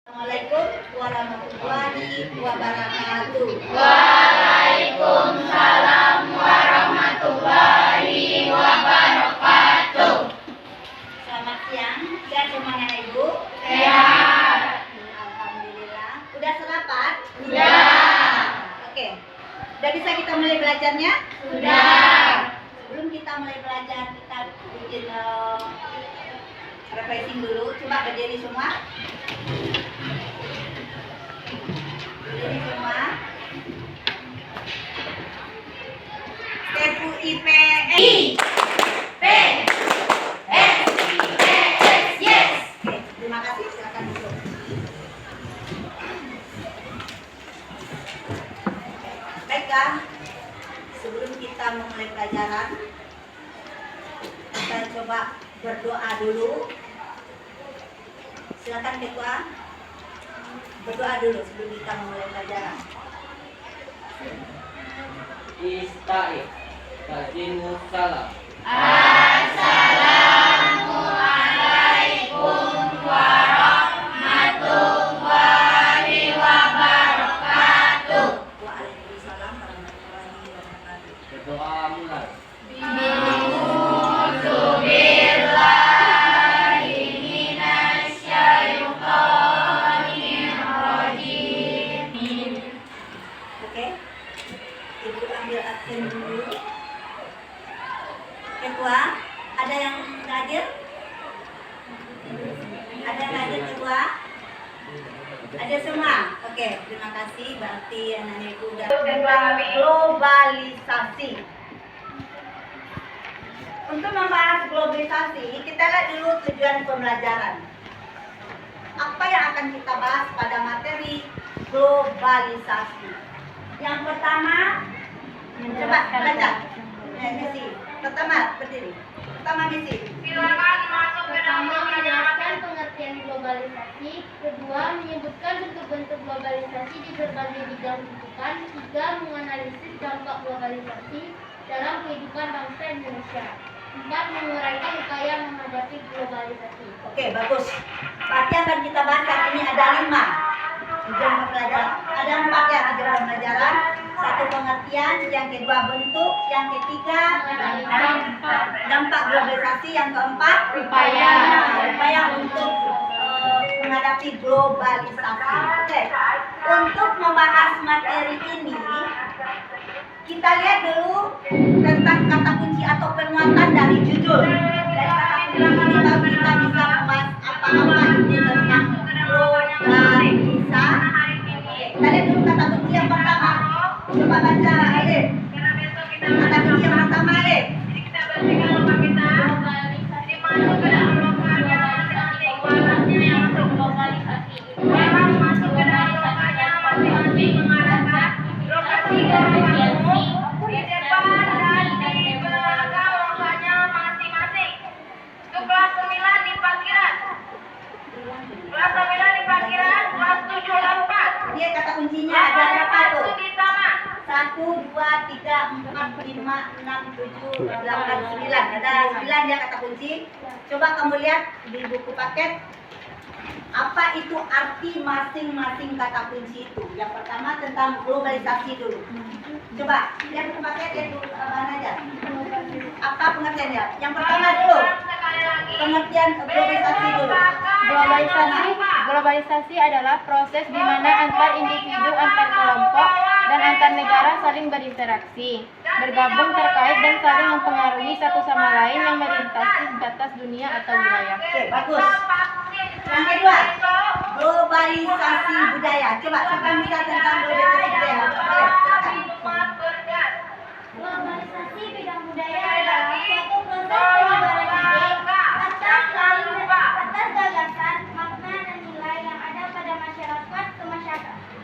Assalamualaikum warahmatullahi wabarakatuh. Waalaikumsalam warahmatullahi wabarakatuh. Selamat siang. Sehat semuanya Ibu? Sehat. Alhamdulillah. Udah sarapan? Sudah. Oke. Udah bisa kita mulai belajarnya? Sudah. Sebelum kita mulai belajar, kita bikin refreshing dulu. Coba berdiri semua. Berdiri semua. TUIPS. Yes. Oke, terima kasih. Silakan duduk. Baiklah, sebelum kita memulai pelajaran, kita coba berdoa dulu. Silakan ketua berdoa dulu sebelum kita memulai pelajaran. Istaif Tajimu salam. Assalamualaikum warahmatullahi wabarakatuh. Waalaikumsalam warahmatullahi wabarakatuh. Berdoa mulai. Billahi minasyaitonir rajim. Oke. Ibu ambil absen dulu. Ketua, ada yang hadir? Ada yang hadir ketua? Ada semua? Oke, terima kasih. Berarti anak ibu udah tentang globalisasi. Untuk membahas globalisasi, kita lihat dulu tujuan pembelajaran. Apa yang akan kita bahas pada materi globalisasi? Yang pertama, coba baca. Misi. Pertama, berdiri. Pertama, misi. Silakan masuk ke dalam Pertama, pelajaran. menjelaskan pengertian globalisasi. Kedua, menyebutkan bentuk-bentuk globalisasi di berbagai bidang kehidupan. Tiga, menganalisis dampak globalisasi dalam kehidupan bangsa Indonesia. Empat, menguraikan upaya menghadapi globalisasi. Oke, bagus. Berarti akan kita bahas hari ini ada 5 tujuan pembelajaran. Ada 4 ya tujuan pembelajaran. Satu, pengertian. Yang kedua, bentuk. Yang ketiga, dampak globalisasi. Yang keempat, upaya untuk menghadapi globalisasi. Oke. Untuk membahas materi ini, kita lihat dulu tentang kata kunci atau penguatan dari judul. Dari kata kunci ini baru kita bisa membahas apa-apa itu tentang globalisasi. Kita lihat dulu kata kunci yang pertama. Coba baca, Alif. Kata kunci yang pertama, Alif. Dia kata kuncinya ada berapa tuh? 1, 2, 3, 4, 5, 6, 7, 8, 9. Ada 9 ya kata kunci. Coba kamu lihat di buku paket. Apa itu arti masing-masing kata kunci itu? Yang pertama tentang globalisasi dulu. Coba lihat buku paket, lihat dulu bahan aja. Apa pengertiannya? Yang pertama dulu. Pengertian globalisasi dulu. Globalisasi adalah proses di mana antar individu, antar kelompok, dan antar negara saling berinteraksi, bergabung terkait dan saling mempengaruhi satu sama lain yang melintasi batas dunia atau wilayah. Oke, bagus. Yang kedua, globalisasi budaya. Coba siapa yang bisa tentang globalisasi budaya? Boleh, silakan. Globalisasi bidang budaya adalah suatu proses penyebaran ide atas gagasan, makna dan nilai yang ada pada masyarakat ke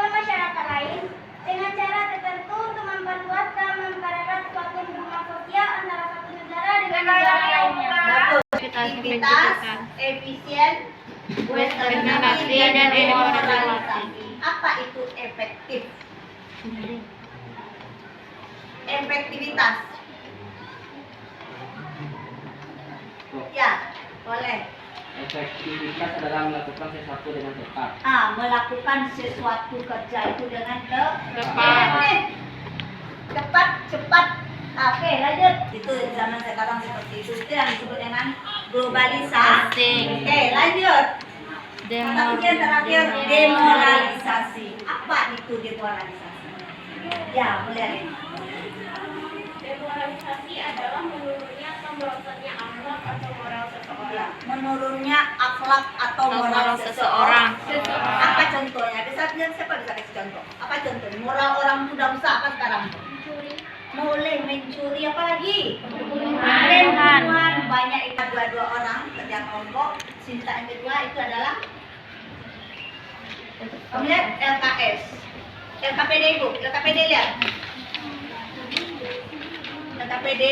masyarakat lain dengan cara tertentu untuk memperluas dan mempererat suatu hubungan sosial antara satu negara dengan negara lainnya. Bagus. Aktivitas, efisien, Organisasi dan demokratisasi. Apa itu efektif? Efektivitas. Ya, boleh. Efektivitas adalah melakukan sesuatu dengan tepat. Melakukan sesuatu kerja itu dengan Tepat. Cepat, cepat. Oke, lanjut. Itu zaman sekarang seperti itu. Itu yang disebut dengan globalisasi. Oke, lanjut. Kata kunci yang terakhir, demoralisasi. Apa itu demoralisasi? Ya, boleh. Demoralisasi adalah menurunnya atau merosotnya akhlak atau moral seseorang. Ya, menurunnya akhlak atau moral seseorang. Apa contohnya? Siapa bisa kasih contoh? Apa contohnya? Moral orang muda usaha apa sekarang? Mulai mencuri, apa lagi? Pembunuhan. Banyak itu dua orang kerja kelompok. Sinta yang kedua itu adalah kamu lihat LKS, LKPD ibu, LKPD lihat. LKPD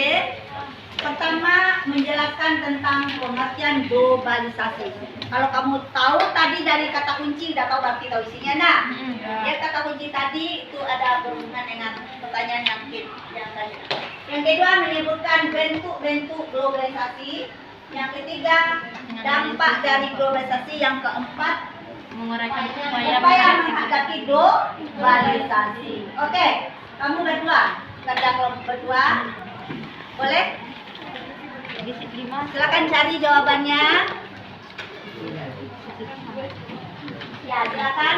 pertama menjelaskan tentang pengertian globalisasi. Kalau kamu tahu tadi dari kata kunci, udah tahu berarti tahu isinya. Nah, ya kata kunci tadi itu ada berhubungan dengan pertanyaan yang tadi. Yang kedua menyebutkan bentuk-bentuk globalisasi. Yang ketiga dampak dari globalisasi. Yang keempat Menguraikan upaya menghadapi globalisasi. Oke, kamu berdua kerja kelompok berdua, boleh? Silakan cari jawabannya. Ya, silakan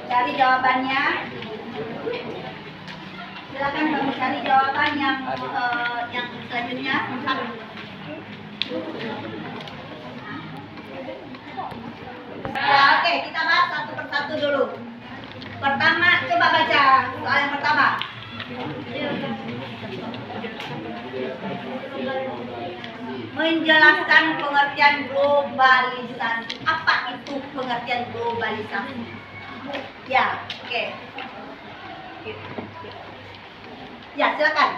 cari jawabannya. Silakan kamu cari jawaban yang selanjutnya. Ya, oke, kita bahas satu persatu dulu. Pertama, coba baca soal yang pertama. Menjelaskan pengertian globalisasi. Apa itu pengertian globalisasi? Ya, oke. Ya, silakan.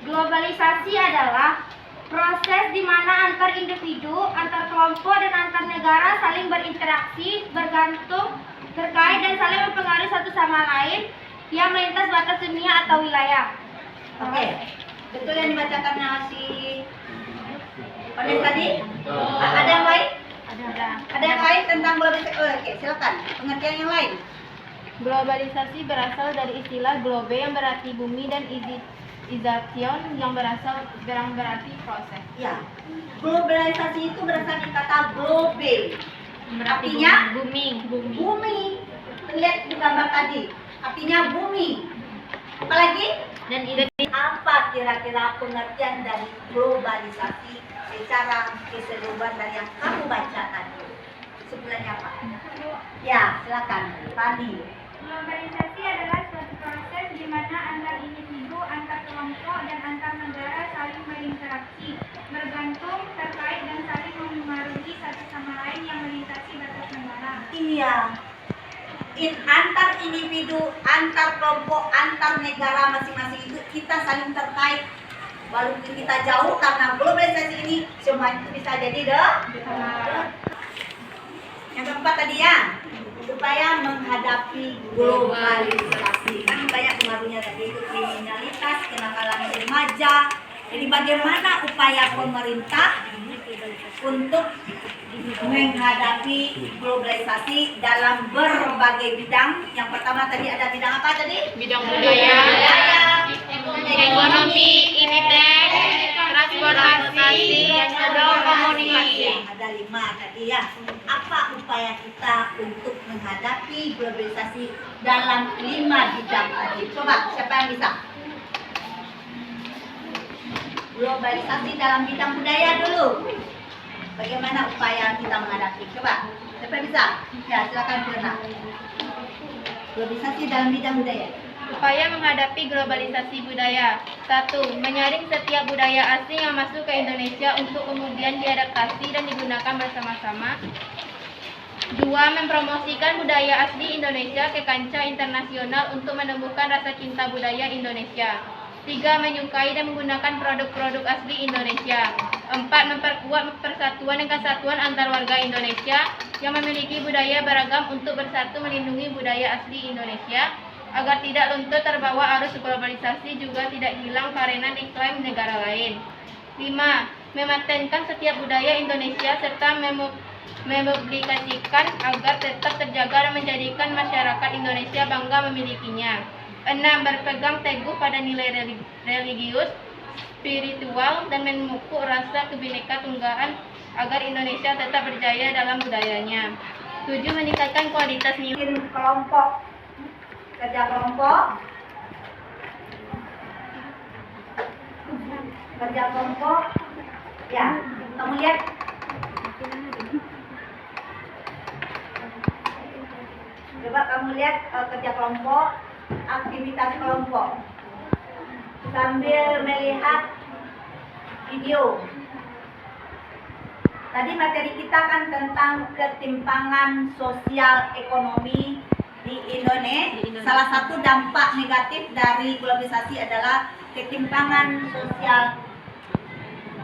Globalisasi adalah proses di mana antar individu, antar kelompok, dan antar negara saling berinteraksi, bergantung, terkait, dan saling mempengaruhi satu sama lain yang melintas batas dunia atau wilayah. Oke. Betul yang dibacakannya si Ones tadi? Ada yang lain? Ada yang lain tentang globalisasi? Oke, silakan. Pengertian yang lain. Globalisasi berasal dari istilah globe yang berarti bumi dan ization yang berarti proses. Ya. Globalisasi itu berasal dari kata globe. Artinya bumi. bumi. Lihat di gambar tadi. Artinya bumi. Apalagi? Dan Apa kira-kira pengertian dari globalisasi secara keseluruhan dari yang kamu baca tadi? Sebenarnya apa? Ya, silakan. Pani. Globalisasi adalah suatu proses di mana antar individu, antar kelompok, dan antar negara saling berinteraksi, bergantung, terkait, dan saling mempengaruhi satu sama lain yang melintasi batas negara. Iya. Antar individu, antar kelompok, antar negara masing-masing itu kita saling terkait. Walaupun kita jauh karena globalisasi ini semua itu bisa jadi Yang keempat tadi ya, supaya menghadapi globalisasi. Kan banyak pengaruhnya tadi itu kriminalitas, kenakalan remaja. Jadi bagaimana upaya pemerintah untuk menghadapi globalisasi dalam berbagai bidang. Yang pertama tadi ada bidang apa tadi? bidang budaya, ekonomi, initek, transportasi, dan komunikasi. Ada 5 tadi ya. Apa upaya kita untuk menghadapi globalisasi dalam 5 bidang tadi? Coba, siapa yang bisa? Globalisasi dalam bidang budaya dulu. Bagaimana upaya kita menghadapi? Coba, siapa yang bisa? Ya, silakan Firna. Globalisasi dalam bidang budaya. Upaya menghadapi globalisasi budaya. 1. Menyaring setiap budaya asing yang masuk ke Indonesia untuk kemudian diadaptasi dan digunakan bersama-sama. 2. Mempromosikan budaya asli Indonesia ke kancah internasional untuk menumbuhkan rasa cinta budaya Indonesia. 3. Menyukai dan menggunakan produk-produk asli Indonesia. 4. Memperkuat persatuan dan kesatuan antar warga Indonesia yang memiliki budaya beragam untuk bersatu melindungi budaya asli Indonesia agar tidak luntur terbawa arus globalisasi juga tidak hilang karena diklaim negara lain. 5. mematenkan setiap budaya Indonesia serta mempublikasikan agar tetap terjaga dan menjadikan masyarakat Indonesia bangga memilikinya. 6. Berpegang teguh pada nilai religius, spiritual, dan memupuk rasa Bhinneka Tunggal agar Indonesia tetap berjaya dalam budayanya. 7. Meningkatkan kualitas nilai. Bikin kelompok, kerja kelompok, ya, kamu lihat. Coba kamu lihat kerja kelompok, aktivitas kelompok, sambil melihat video. Tadi materi kita kan tentang ketimpangan sosial ekonomi di Indonesia. Salah satu dampak negatif dari globalisasi adalah ketimpangan sosial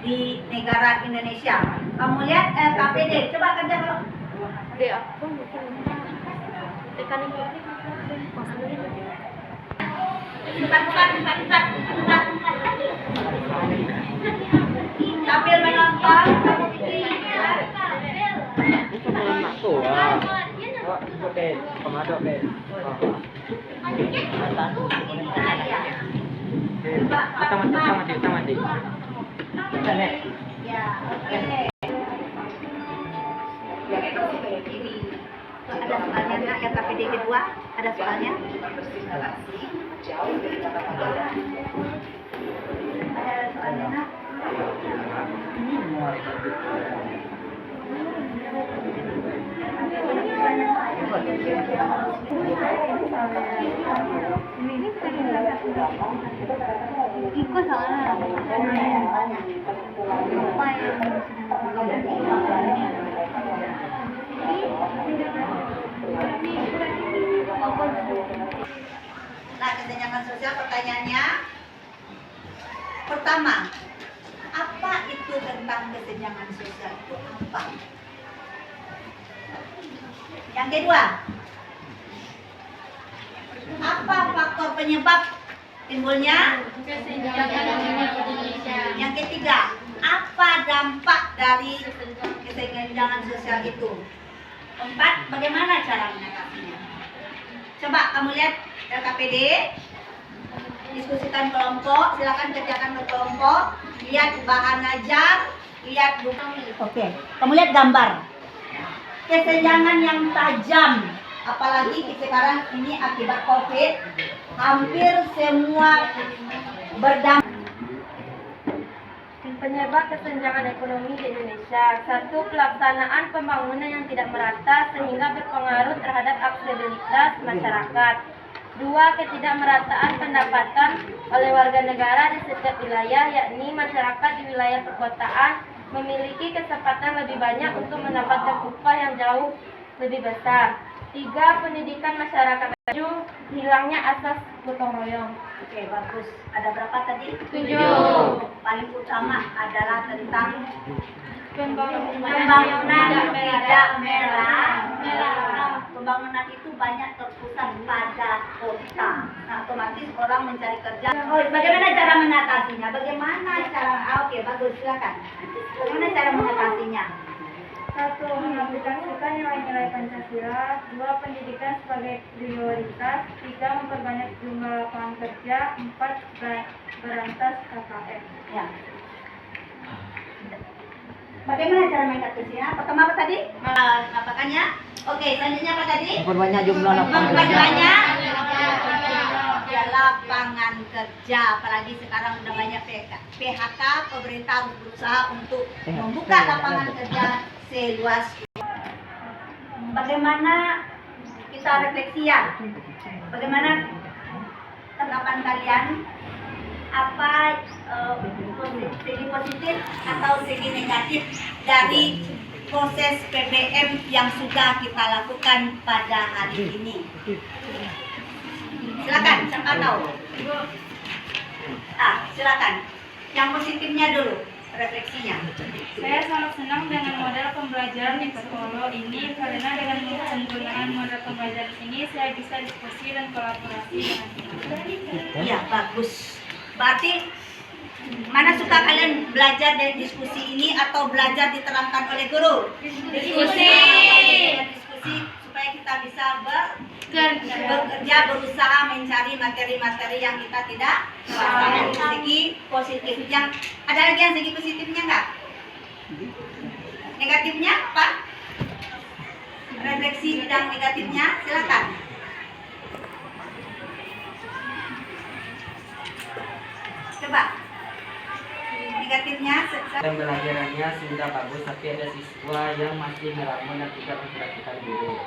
di negara Indonesia. Kamu lihat KPD, coba kerja kelompok. Sambil menonton, kamu bikin ya, oke. Ada soalnya nak yang KPD kedua? Ada soalnya? Ada soalnya nak? Ikut soalnya. Nah, kesenjangan sosial pertanyaannya. Pertama, apa itu tentang kesenjangan sosial itu apa? Yang kedua, apa faktor penyebab timbulnya Kesenjangan Indonesia. Yang ketiga, apa dampak dari kesenjangan sosial itu? Keempat, bagaimana cara mengatasinya? Coba kamu lihat LKPD, diskusikan kelompok, silakan kerjakan ke kelompok, lihat bahan ajar, lihat buku. Oke, kamu lihat gambar. Kesenjangan yang tajam, apalagi sekarang ini akibat COVID, hampir semua berdampak. Penyebab kesenjangan ekonomi di Indonesia. 1. Pelaksanaan pembangunan yang tidak merata sehingga berpengaruh terhadap aksesibilitas masyarakat. 2. Ketidakmerataan pendapatan oleh warga negara di setiap wilayah, yakni masyarakat di wilayah perkotaan memiliki kesempatan lebih banyak untuk mendapatkan upah yang jauh lebih besar. 3. Pendidikan masyarakat maju, hilangnya asas gotong royong. Oke, bagus. Ada berapa tadi? 7. Paling utama adalah tentang Pembangunan tidak merah. Pembangunan itu banyak terpusat pada kota. Nah, otomatis orang mencari kerja. Oh, bagaimana cara mengatasinya? Oke, bagus, silakan. Bagaimana cara mengatasinya? 1. Mengaplikasikan nilai-nilai Pancasila. 2. Pendidikan sebagai prioritas. 3. Memperbanyak jumlah lapangan kerja. 4. Berantas KKN. Ya. Bagaimana cara mengatasinya? Pertama apa tadi? Apakannya? Oke, selanjutnya apa tadi? Memperbanyak jumlah lapangan kerja. Memperbanyak lapangan kerja. Apalagi sekarang udah banyak PHK, pemerintah harus berusaha untuk membuka lapangan kerja seluas. Bagaimana kita refleksi ya? Bagaimana tanggapan kalian? Apa segi positif atau segi negatif dari proses PBM yang sudah kita lakukan pada hari ini? Silakan, siapa tahu? Silakan. Yang positifnya dulu, refleksinya. Saya sangat senang dengan model pembelajaran di sekolah ini karena dengan penggunaan model pembelajaran ini saya bisa diskusi dan kolaborasi dengan teman. Iya, bagus. Berarti Mana suka kalian belajar dari diskusi ini atau belajar diterangkan oleh guru? Diskusi. Diskusi supaya kita bisa bekerja, berusaha mencari materi-materi yang kita tidak pahami. Segi positif. Yang ada lagi yang segi positifnya enggak? Negatifnya apa? Refleksi bidang negatifnya, silakan. Coba. Negatifnya, Pembelajarannya sudah bagus, tapi ada siswa yang masih melamun dan tidak memperhatikan guru.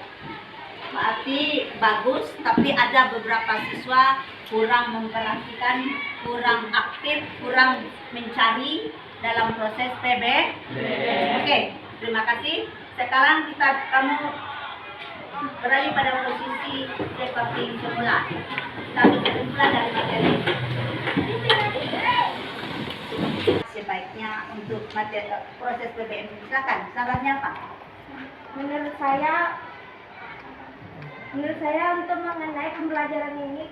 berarti bagus, tapi ada beberapa siswa kurang memperhatikan, kurang aktif, kurang mencari dalam proses PB. Oke, terima kasih. Sekarang kamu beralih pada posisi seperti semula. Kita kesimpulan dari materi. Sebaiknya untuk materi proses PBM, silakan. Sarannya apa? Menurut saya untuk mengenai pembelajaran ini,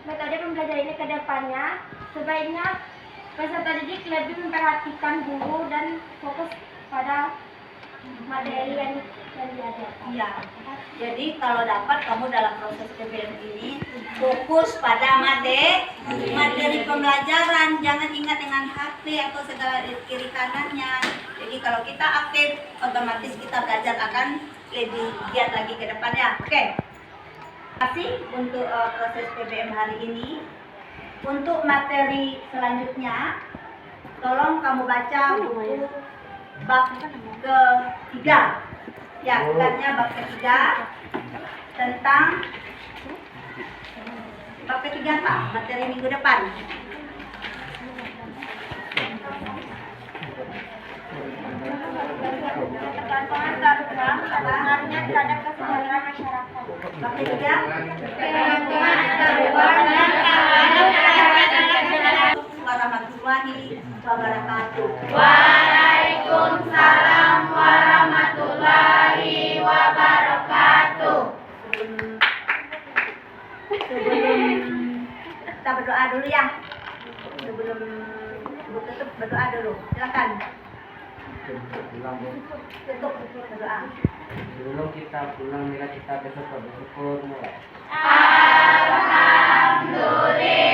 metode pembelajaran ini ke depannya, sebaiknya peserta didik lebih memperhatikan guru dan fokus pada materi yang diajarkan. Iya. Jadi kalau dapat kamu dalam proses PBM ini fokus pada materi pembelajaran, jangan ingat dengan HP atau segala kiri kanannya. Jadi kalau kita aktif, otomatis kita belajar akan lebih giat lagi ke depannya. Oke. Terima kasih untuk proses PBM hari ini. Untuk materi selanjutnya, tolong kamu baca buku bab ketiga. Ya, bukannya bab ketiga tentang bab ketiga apa? Materi minggu depan. Pengaruhnya terhadap kesejahteraan masyarakat. Bab ketiga. Warahmatullahi wabarakatuh. Waalaikumsalam warahmatullahi wabarakatuh. Sebelum kita berdoa dulu ya. Sebelum tutup berdoa dulu. Silakan. Tutup berdoa. Sebelum kita pulang, bila kita besok bersyukur mulai. Alhamdulillah.